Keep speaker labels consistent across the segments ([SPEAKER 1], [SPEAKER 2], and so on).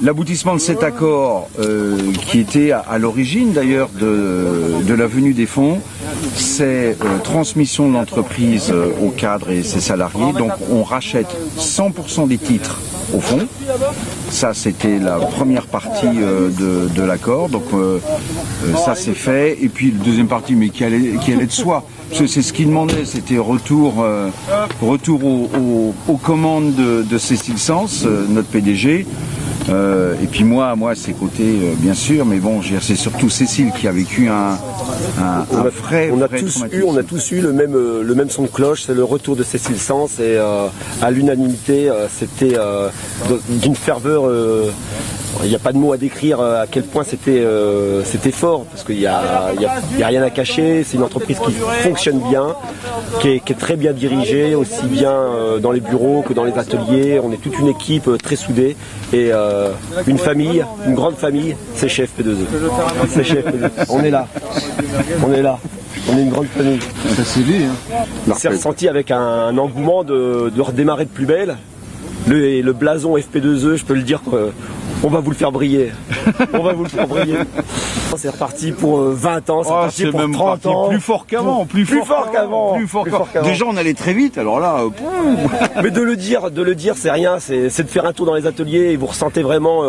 [SPEAKER 1] L'aboutissement de cet accord, qui était à l'origine d'ailleurs de la venue des fonds, c'est transmission de l'entreprise aux cadres et ses salariés. Donc on rachète 100% des titres au fond. Ça, c'était la première partie de l'accord. Donc ça, c'est fait. Et puis, la deuxième partie, mais qui allait de soi. Parce que c'est ce qu'il demandait, c'était retour aux commandes de Cécile Sens, notre PDG. Et puis moi à ses côtés, bien sûr. Mais bon, c'est surtout Cécile qui a vécu
[SPEAKER 2] on a tous eu le même son de cloche. C'est le retour de Cécile Sens et à l'unanimité, c'était d'une ferveur. Il n'y a pas de mots à décrire à quel point c'était fort, parce qu'il n'y a rien à cacher. C'est une entreprise qui fonctionne bien, qui est très bien dirigée, aussi bien dans les bureaux que dans les ateliers. On est toute une équipe très soudée et une famille, une grande famille, c'est chez FP2E. C'est chez FP2E. On est là. On est une grande famille.
[SPEAKER 1] Ça c'est dit, hein.
[SPEAKER 2] C'est ressenti avec un engouement de redémarrer de plus belle. Le blason FP2E, je peux le dire on va vous le faire briller. On va vous le faire briller. C'est reparti pour 20 ans, c'est reparti pour même 30 ans.
[SPEAKER 1] Plus fort qu'avant, plus fort qu'avant. Déjà on allait très vite, alors là...
[SPEAKER 2] Mais de le dire c'est rien, c'est de faire un tour dans les ateliers et vous ressentez vraiment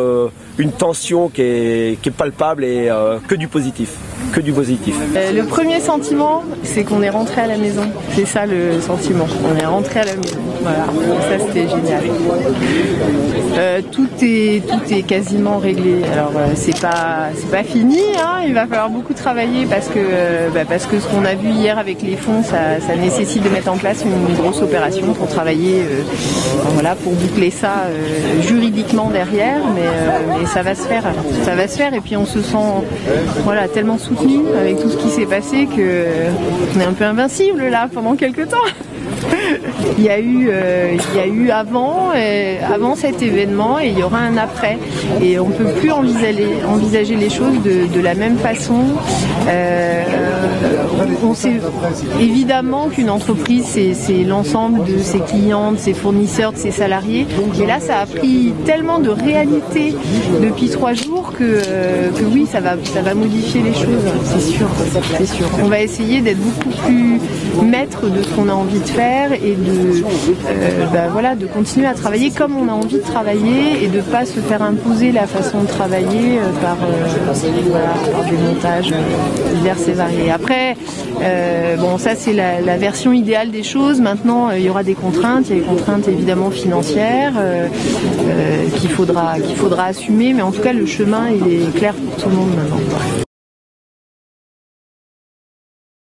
[SPEAKER 2] une tension qui est palpable et que du positif. Que du positif.
[SPEAKER 3] Le premier sentiment, c'est qu'on est rentré à la maison. C'est ça le sentiment. On est rentré à la maison. Voilà. Et ça c'était génial. Tout est quasiment réglé. Alors c'est pas fini, hein. Il va falloir beaucoup travailler parce que ce qu'on a vu hier avec les fonds, ça nécessite de mettre en place une grosse opération pour travailler, pour boucler ça juridiquement derrière, mais ça va se faire. Ça va se faire et puis on se sent tellement soutenu avec tout ce qui s'est passé qu'on est un peu invincible là pendant quelques temps. Il y a eu avant cet événement et il y aura un après. Et on ne peut plus envisager les choses de la même façon. On sait évidemment qu'une entreprise, c'est l'ensemble de ses clients, de ses fournisseurs, de ses salariés. Et là, ça a pris tellement de réalité depuis 3 jours que oui, ça va modifier les choses, c'est sûr. On va essayer d'être beaucoup plus maître de ce qu'on a envie de faire et de continuer à travailler comme on a envie de travailler et de ne pas se faire imposer la façon de travailler par des montages divers et variés. Après, ça c'est la version idéale des choses. Maintenant, il y aura des contraintes. Il y a des contraintes évidemment financières qu'il faudra assumer, mais en tout cas le chemin il est clair pour tout le monde maintenant.